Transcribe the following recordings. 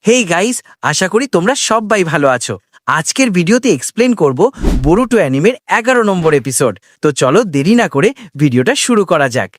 Hey guys, আশা করি তোমরা সবাই ভালো আছো। আজকের ভিডিওতে এক্সপ্লেন করব বোরুটো অ্যানিমের 11 নম্বর এপিসোড। তো চলো দেরি না করে ভিডিওটা শুরু করা যাক।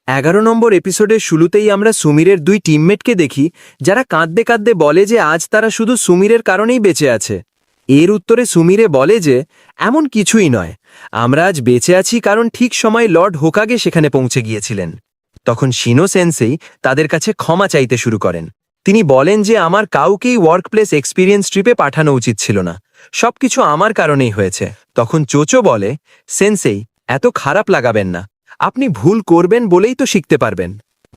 11 নম্বর এপিসোডের শুরুতেই আমরা সুমিরের দুই টিমমেটকে দেখি, যারা কাঁদতে কাঁদতে বলে যে আজ তারা শুধু সুমিরের কারণেই বেঁচে আছে। এর উত্তরে সুমিরে বলে যে এমন কিছুই নয়, আমরা আজ বেঁচে আছি কারণ ঠিক সময় লর্ড হোকাগে সেখানে পৌঁছে গিয়েছিলেন। তখন শিনো সেন্সেই তাদের কাছে ক্ষমা চাইতে শুরু করেন। তিনি বলেন যে আমার কাউকেই ওয়ার্কপ্লেস এক্সপিরিয়েন্স ট্রিপে পাঠানো উচিত ছিল না, সবকিছু আমার কারণেই হয়েছে। তখন চোচো বলে, সেন্সেই এত খারাপ লাগাবেন না, আপনি ভুল করবেন বলেই তো শিখতে পারবেন।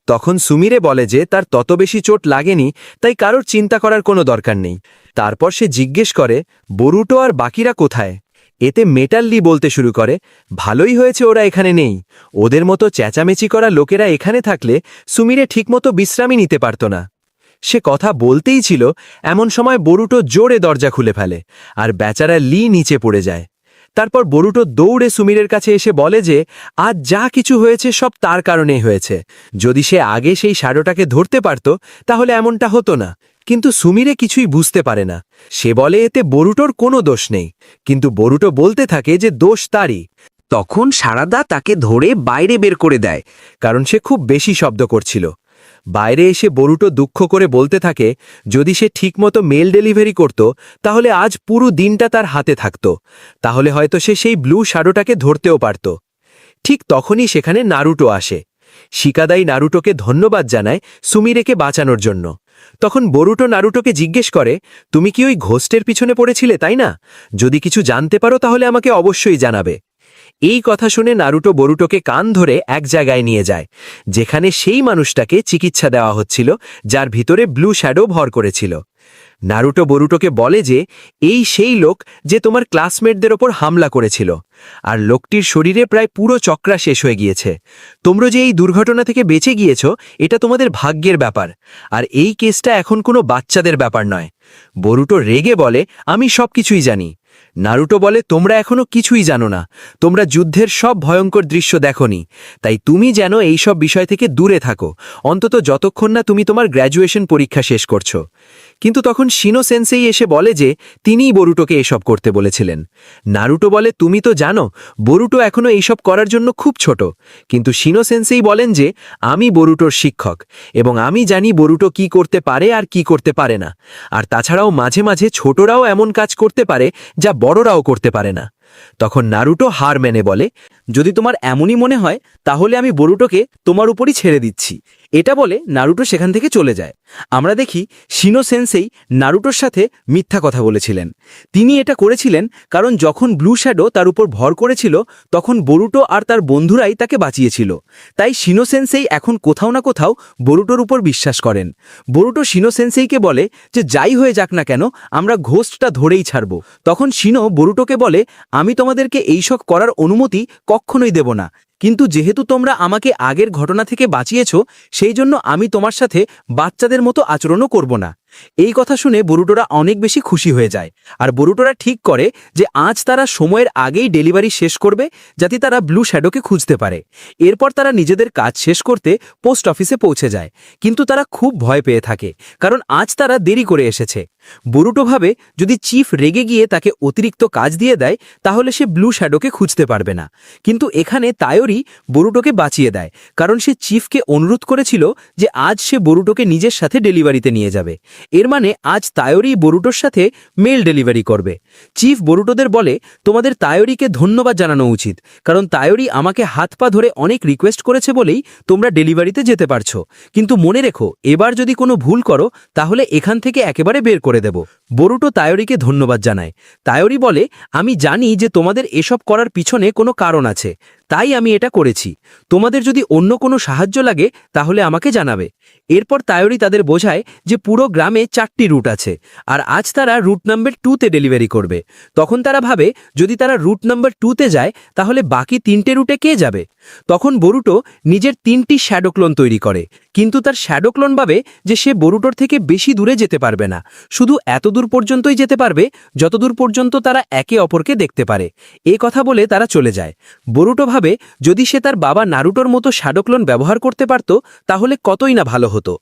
তখন সুমিরে বলে যে তার তত বেশি চোট লাগেনি, তাই কারোর চিন্তা করার কোনো দরকার নেই। তারপর সে জিজ্ঞেস করে বোরুটো আর বাকিরা কোথায়। এতে মেটাল লি বলতে শুরু করে, ভালোই হয়েছে ওরা এখানে নেই, ওদের মতো চেঁচামেচি করা লোকেরা এখানে থাকলে সুমিরে ঠিকমতো বিশ্রামই নিতে পারত না। সে কথা বলতেই ছিল, এমন সময় বোরুটো জোরে দরজা খুলে ফেলে আর বেচারা লি নিচে পড়ে যায়। তারপর বোরুটো দৌড়ে সুমিরের কাছে এসে বলে যে আজ যা কিছু হয়েছে সব তার কারণেই হয়েছে, যদি সে আগে সেই শ্যাডোটাকে ধরতে পারত তাহলে এমনটা হতো না। কিন্তু সুমিরে কিছুই বুঝতে পারে না। সে বলে এতে বোরুটোর কোনো দোষ নেই, কিন্তু বোরুটো বলতে থাকে যে দোষ তারই। তখন সারাদা তাকে ধরে বাইরে বের করে দেয়, কারণ সে খুব বেশি শব্দ করছিল। বাইরে এসে বোরুটো দুঃখ করে বলতে থাকে, যদি সে ঠিকমতো মেল ডেলিভারি করত তাহলে আজ পুরো দিনটা তার হাতে থাকত, তাহলে হয়তো সে সেই ব্লু শ্যাডোটাকে ধরতেও পারত। ঠিক তখনই সেখানে নারুটো আসে। শিকাদাই নারুটোকে ধন্যবাদ জানায় সুমিরেকে বাঁচানোর জন্য। তখন বোরুটো নারুটোকে জিজ্ঞেস করে, তুমি কি ওই ঘোস্টের পিছনে পড়েছিলে তাই না? যদি কিছু জানতে পারো তাহলে আমাকে অবশ্যই জানাবে। এই কথা শুনে নারুটো বোরুটোকে কান ধরে এক জায়গায় নিয়ে যায়, যেখানে সেই মানুষটাকে চিকিৎসা দেওয়া হচ্ছিল যার ভিতরে ব্লু শ্যাডো ভর করেছিল। নারুটো বোরুটোকে বলে যে এই সেই লোক যে তোমার ক্লাসমেটদের ওপর হামলা করেছিল, আর লোকটির শরীরে প্রায় পুরো চক্রা শেষ হয়ে গিয়েছে। তোমরা যে এই দুর্ঘটনা থেকে বেঁচে গিয়েছ এটা তোমাদের ভাগ্যের ব্যাপার, আর এই কেসটা এখন কোনো বাচ্চাদের ব্যাপার নয়। বোরুটো রেগে বলে, আমি সবকিছুই জানি। নারুটো বলে, তোমরা এখনো কিছুই জানো না, তোমরা যুদ্ধের সব ভয়ঙ্কর দৃশ্য দেখোনি, তাই তুমি যেন এই সব বিষয় থেকে দূরে থাকো, অন্তত যতক্ষণ না তুমি তোমার গ্র্যাজুয়েশন পরীক্ষা শেষ করছো। কিন্তু তখন শিনো সেন্সেই এসে বলে যে তিনিই বোরুটোকে এসব করতে বলেছিলেন। নারুটো বলে, তুমি তো জানো বোরুটো এখনো এইসব করার জন্য খুব ছোট। কিন্তু শিনো সেন্সেই বলেন যে আমি বোরুটোর শিক্ষক, এবং আমি জানি বোরুটো কি করতে পারে আর কি করতে পারে না। আর তাছাড়াও মাঝে মাঝে ছোটরাও এমন কাজ করতে পারে যা বড়রাও করতে পারে না। তখন নারুটো হার মেনে বলে, যদি তোমার এমনই মনে হয় তাহলে আমি বোরুটোকে তোমার উপরই ছেড়ে দিচ্ছি। এটা বলে নারুটো সেখান থেকে চলে যায়। আমরা দেখি শিনো সেন্সেই নারুটোর সাথে মিথ্যা কথা বলেছিলেন। তিনি এটা করেছিলেন কারণ যখন ব্লু শ্যাডো তার উপর ভর করেছিল তখন বোরুটো আর তার বন্ধুরাই তাকে বাঁচিয়েছিল। তাই শিনো সেন্সেই এখন কোথাও না কোথাও বোরুটোর উপর বিশ্বাস করেন। বোরুটো শিনো সেন্সেইকে বলে যে যাই হয়ে যাক না কেন আমরা ঘোস্টটা ধরেই ছাড়ব। তখন শিনো বোরুটোকে বলে, আমি তোমাদেরকে এইসব করার অনুমতি কখনোই দেব না, কিন্তু যেহেতু তোমরা আমাকে আগের ঘটনা থেকে বাঁচিয়েছ সেই জন্য আমি তোমার সাথে বাচ্চাদের মতো আচরণও করব না। এই কথা শুনে বোরুটোরা অনেক বেশি খুশি হয়ে যায়, আর বোরুটোরা ঠিক করে যে আজ তারা সময়ের আগেই ডেলিভারি শেষ করবে যাতে তারা ব্লু শ্যাডোকে খুঁজতে পারে। এরপর তারা নিজেদের কাজ শেষ করতে পোস্ট অফিসে পৌঁছে যায়, কিন্তু তারা খুব ভয় পেয়ে থাকে কারণ আজ তারা দেরি করে এসেছে। বোরুটো ভাবে যদি চিফ রেগে গিয়ে তাকে অতিরিক্ত কাজ দিয়ে দেয় তাহলে সে ব্লু শ্যাডোকে খুঁজতে পারবে না। কিন্তু এখানে তায়োরি বোরুটোকে বাঁচিয়ে দেয়, কারণ সে চিফকে অনুরোধ করেছিল যে আজ সে বোরুটোকে নিজের সাথে ডেলিভারিতে নিয়ে যাবে। এর মানে আজ তায়োরি বোরুটোর সাথে মেল ডেলিভারি করবে। চিফ বোরুটোদের বলে, তোমাদের তায়োরিকে ধন্যবাদ জানানো উচিত, কারণ তায়োরি আমাকে হাত পা ধরে অনেক রিকোয়েস্ট করেছে বলেই তোমরা ডেলিভারিতে যেতে পারছো। কিন্তু মনে রেখো, এবার যদি কোনো ভুল করো তাহলে এখান থেকে একেবারে বের করে দেব। বোরুটো তায়োরিকে ধন্যবাদ জানায়। তায়োরি বলে, আমি জানি যে তোমাদের এসব করার পিছনে কোনো কারণ আছে, তাই আমি এটা করেছি। তোমাদের যদি অন্য কোনো সাহায্য লাগে তাহলে আমাকে জানাবে। এরপর তায়োরি তাদের বোঝায় যে পুরো গ্রামে 4টি রুট আছে, আর আজ তারা রুট নাম্বার 2তে ডেলিভারি করবে। তখন তারা ভাবে যদি তারা রুট নাম্বার 2তে যায় তাহলে বাকি 3টে রুটে কে যাবে। তখন বোরুটো নিজের 3টি শ্যাডো ক্লোন তৈরি করে, কিন্তু তার শ্যাডো ক্লোন ভাবে যে সে বোরুটোর থেকে বেশি দূরে যেতে পারবে না, শুধু এত দূর পর্যন্তই যেতে পারবে যতদূর পর্যন্ত তারা একে অপরকে দেখতে পারে। এই কথা বলে তারা চলে যায়। বোরুটো ভাবে যদি সে তার বাবা নারুটোর মতো শ্যাডো ক্লোন ব্যবহার করতে পারত তাহলে কতই না ভালো হতো।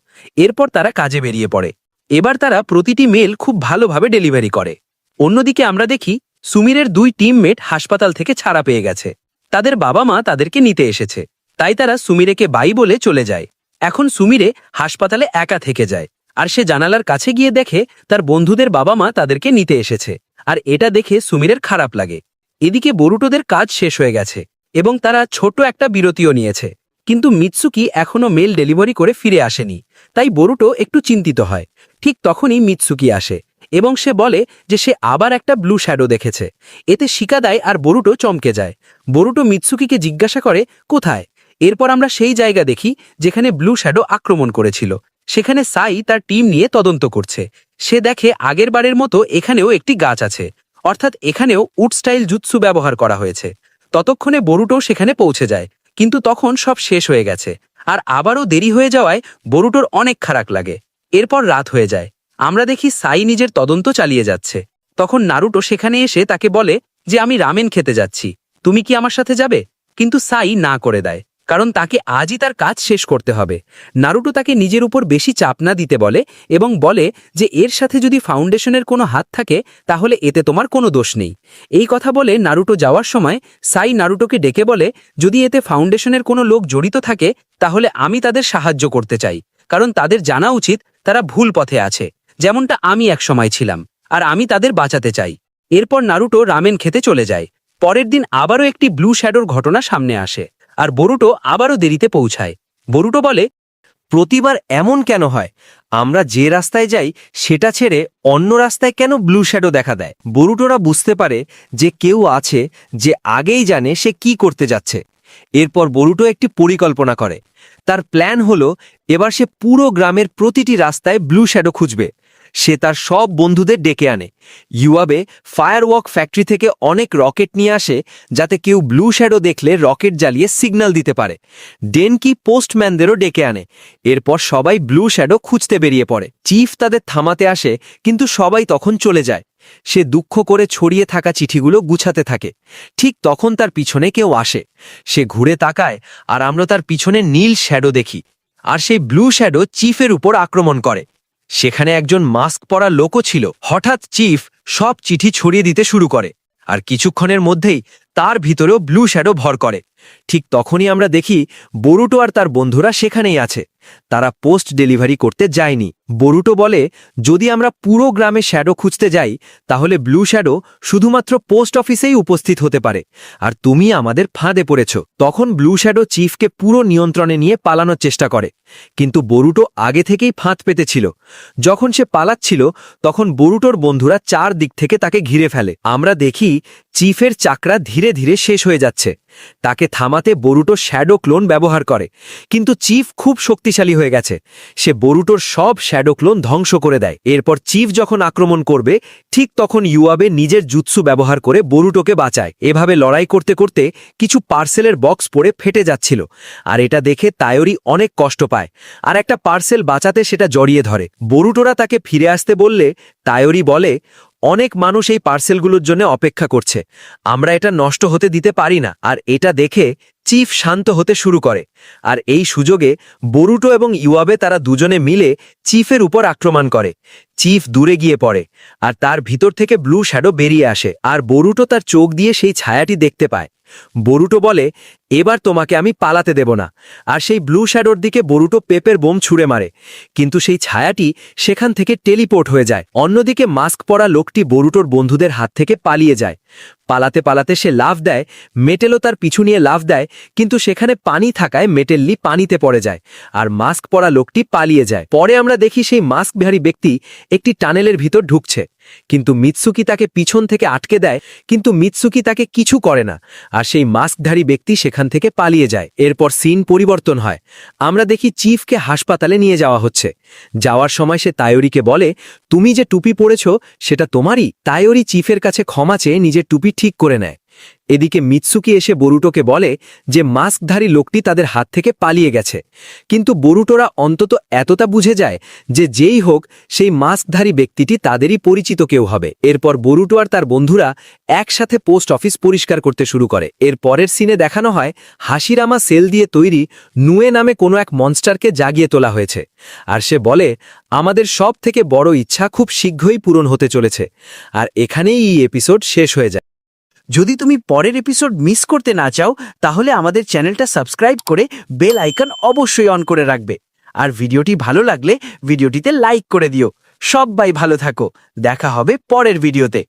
এরপর তারা কাজে বেরিয়ে পড়ে। এবার তারা প্রতিটি মেল খুব ভালোভাবে ডেলিভারি করে। অন্যদিকে আমরা দেখি সুমিরের 2 টিমমেট হাসপাতাল থেকে ছাড়া পেয়ে গেছে। তাদের বাবা মা তাদেরকে নিতে এসেছে, তাই তারা সুমিরেকে বাই বলে চলে যায়। এখন সুমিরে হাসপাতালে একা থেকে যায়, আর সে জানালার কাছে গিয়ে দেখে তার বন্ধুদের বাবা মা তাদেরকে নিতে এসেছে, আর এটা দেখে সুমিরের খারাপ লাগে। এদিকে বরুটোদের কাজ শেষ হয়ে গেছে এবং তারা ছোট একটা বিরতিও নিয়েছে, কিন্তু মিৎসুকি এখনো মেল ডেলিভারি করে ফিরে আসেনি, তাই বরুটো একটু চিন্তিত হয়। ঠিক তখনই মিৎসুকি আসে এবং সে বলে যে সে আবার একটা ব্লু শ্যাডো দেখেছে। এতে শিকাদাই আর বরুটো চমকে যায়। বরুটো মিৎসুকিকে জিজ্ঞাসা করে কোথায়। এরপর আমরা সেই জায়গা দেখি যেখানে ব্লু শ্যাডো আক্রমণ করেছিল। সেখানে সাই তার টিম নিয়ে তদন্ত করছে। সে দেখে আগের বারের মতো এখানেও একটি গাছ আছে, অর্থাৎ এখানেও উড স্টাইল জুৎসু ব্যবহার করা হয়েছে। ততক্ষণে বরুটো সেখানে পৌঁছে যায়, কিন্তু তখন সব শেষ হয়ে গেছে, আর আবারও দেরি হয়ে যাওয়ায় বরুটোর অনেক খারাপ লাগে। এরপর রাত হয়ে যায়। আমরা দেখি সাই নিজের তদন্ত চালিয়ে যাচ্ছে। তখন নারুটো সেখানে এসে তাকে বলে যে আমি রামেন খেতে যাচ্ছি, তুমি কি আমার সাথে যাবে? কিন্তু সাই না করে দেয়, কারণ তাকে আজই তার কাজ শেষ করতে হবে। নারুটো তাকে নিজের উপর বেশি চাপ না দিতে বলে এবং বলে যে এর সাথে যদি ফাউন্ডেশনের কোনো হাত থাকে তাহলে এতে তোমার কোনো দোষ নেই। এই কথা বলে নারুটো যাওয়ার সময় সাই নারুটোকে ডেকে বলে যদি এতে ফাউন্ডেশনের কোনো লোক জড়িত থাকে তাহলে আমি তাদের সাহায্য করতে চাই, কারণ তাদের জানা উচিত তারা ভুল পথে আছে, যেমনটা আমি একসময় ছিলাম, আর আমি তাদের বাঁচাতে চাই। এরপর নারুটো রামেন খেতে চলে যায়। পরের দিন আবারও একটি ব্লু শ্যাডোর ঘটনা সামনে আসে, আর বরুটো আবারও দেরিতে পৌঁছায়। বরুটো বলে প্রতিবার এমন কেন হয়? আমরা যে রাস্তায় যাই সেটা ছেড়ে অন্য রাস্তায় কেন ব্লু শ্যাডো দেখা দেয়? বরুটোরা বুঝতে পারে যে কেউ আছে যে আগেই জানে সে কি করতে যাচ্ছে। এরপর বরুটো একটি পরিকল্পনা করে। তার প্ল্যান হলো এবার সে পুরো গ্রামের প্রতিটি রাস্তায় ব্লু শ্যাডো খুঁজবে। সে তার সব বন্ধুদের ডেকে আনে। ইউয়াবে ফায়ারওয়ার্ক ফ্যাক্টরি থেকে অনেক রকেট নিয়ে আসে, যাতে কেউ ব্লু শ্যাডো দেখলে রকেট জ্বালিয়ে সিগন্যাল দিতে পারে। ডেনকি পোস্টম্যানদেরও ডেকে আনে। এরপর সবাই ব্লু শ্যাডো খুঁজতে বেরিয়ে পড়ে। চিফ তাদের থামাতে আসে, কিন্তু সবাই তখন চলে যায়। সে দুঃখ করে ছড়িয়ে থাকা চিঠিগুলো গুছাতে থাকে। ঠিক তখন তার পিছনে কেউ আসে। সে ঘুরে তাকায়, আর আমরা তার পিছনে নীল শ্যাডো দেখি। আর সেই ব্লু শ্যাডো চিফের উপর আক্রমণ করে। সেখানে একজন মাস্ক পরা লোকও ছিল। হঠাৎ চিফ সব চিঠি ছড়িয়ে দিতে শুরু করে, আর কিছুক্ষণের মধ্যেই তার ভিতরেও ব্লু শ্যাডো ভর করে। ঠিক তখনই আমরা দেখি বরুটো আর তার বন্ধুরা সেখানেই আছে। তারা পোস্ট ডেলিভারি করতে যায়নি। বরুটো বলে যদি আমরা পুরো গ্রামে শ্যাডো খুঁজতে যাই তাহলে ব্লু শ্যাডো শুধুমাত্র পোস্ট অফিসেই উপস্থিত হতে পারে, আর তুমি আমাদের ফাঁদে পড়েছ। তখন ব্লু শ্যাডো চিফকে পুরো নিয়ন্ত্রণে নিয়ে পালানোর চেষ্টা করে, কিন্তু বরুটো আগে থেকেই ফাঁদ পেতেছিল। যখন সে পালাচ্ছিল তখন বরুটোর বন্ধুরা 4 দিক থেকে তাকে ঘিরে ফেলে। আমরা দেখি চিফের চাকরা ধীরে ধীরে শেষ হয়ে যাচ্ছে। তাকে থামাতে বরুটো শ্যাডো ক্লোন ব্যবহার করে, কিন্তু চিফ খুব শক্তিশালী হয়ে গেছে। সে বরুটোর সব শ্যাডো ক্লোন ধ্বংস করে দেয়। এরপর চিফ যখন আক্রমণ করবে ঠিক তখন ইউয়াবে নিজের জুৎসু ব্যবহার করে বরুটোকে বাঁচায়। এভাবে লড়াই করতে করতে কিছু পার্সেলের বক্স পড়ে ফেটে যাচ্ছিল, আর এটা দেখে তায়োরি অনেক কষ্ট পায়, আর একটা পার্সেল বাঁচাতে সেটা জড়িয়ে ধরে। বরুটোরা তাকে ফিরে আসতে বললে তায়োরি বলে অনেক মানুষ এই পার্সেলগুলোর জন্য অপেক্ষা করছে, আমরা এটা নষ্ট হতে দিতে পারি না। আর এটা দেখে চিফ শান্ত হতে শুরু করে, আর এই সুযোগে বরুটো এবং ইউয়াবে তারা দুজনে মিলে চিফের উপর আক্রমণ করে। চিফ দূরে গিয়ে পড়ে, আর তার ভিতর থেকে ব্লু শ্যাডো বেরিয়ে আসে, আর বরুটো তার চোখ দিয়ে সেই ছায়াটি দেখতে পায়। বরুটো বলে এবার তোমাকে আমি পালাতে দেব না, আর সেই ব্লু শ্যাডোর দিকে বরুটো পেপের বোম ছুঁড়ে মারে, কিন্তু সেই ছায়াটি সেখান থেকে টেলিপোর্ট হয়ে যায়। অন্যদিকে মাস্ক পরা লোকটি বরুটোর বন্ধুদের হাত থেকে পালিয়ে যায়। পালাতে পালাতে সে লাফ দেয়। মেটেলও তার পিছু নিয়ে লাফ দেয়, কিন্তু সেখানে পানি থাকায় মেটেল্লি পানিতে পড়ে যায়, আর মাস্ক পরা লোকটি পালিয়ে যায়। পরে আমরা দেখি সেই মাস্কধারী ব্যক্তি একটি টানেলের ভিতর ঢুকছে, কিন্তু মিৎসুকি তাকে পিছন থেকে আটকে দেয়, কিন্তু মিৎসুকি তাকে কিছু করে না, আর সেই মাস্কধারী ব্যক্তি সেখান থেকে পালিয়ে যায়। এরপর সিন পরিবর্তন হয়। আমরা দেখি চিফকে হাসপাতালে নিয়ে যাওয়া হচ্ছে। যাওয়ার সময় সে তায়োরিকে বলে তুমি যে টুপি পরেছ সেটা তোমারই। তায়োরি চিফের কাছে ক্ষমা চেয়ে নিজের টুপি ঠিক করে নেয়। এদিকে মিৎসুকি এসে বরুটোকে বলে যে মাস্কধারী লোকটি তাদের হাত থেকে পালিয়ে গেছে, কিন্তু বরুটোরা অন্তত এতটা বুঝে যায় যে যেই হোক সেই মাস্কধারী ব্যক্তিটি তাদেরই পরিচিত কেউ হবে। এরপর বরুটো আর তার বন্ধুরা একসাথে পোস্ট অফিস পরিষ্কার করতে শুরু করে। এর পরের সিনে দেখানো হয় হাসিরামা সেল দিয়ে তৈরি নুয়ে নামে কোনো এক মনস্টারকে জাগিয়ে তোলা হয়েছে, আর সে বলে আমাদের সব থেকে বড় ইচ্ছা খুব শীঘ্রই পূরণ হতে চলেছে। আর এখানেই এই এপিসোড শেষ হয়ে যায়। যদি তুমি পরের এপিসোড মিস করতে না চাও তাহলে আমাদের চ্যানেলটা সাবস্ক্রাইব করে বেল আইকন অবশ্যই অন করে রাখবে। আর ভিডিওটি ভালো লাগলে ভিডিওটিতে লাইক করে দিও। সবাই ভালো থাকো, দেখা হবে পরের ভিডিওতে।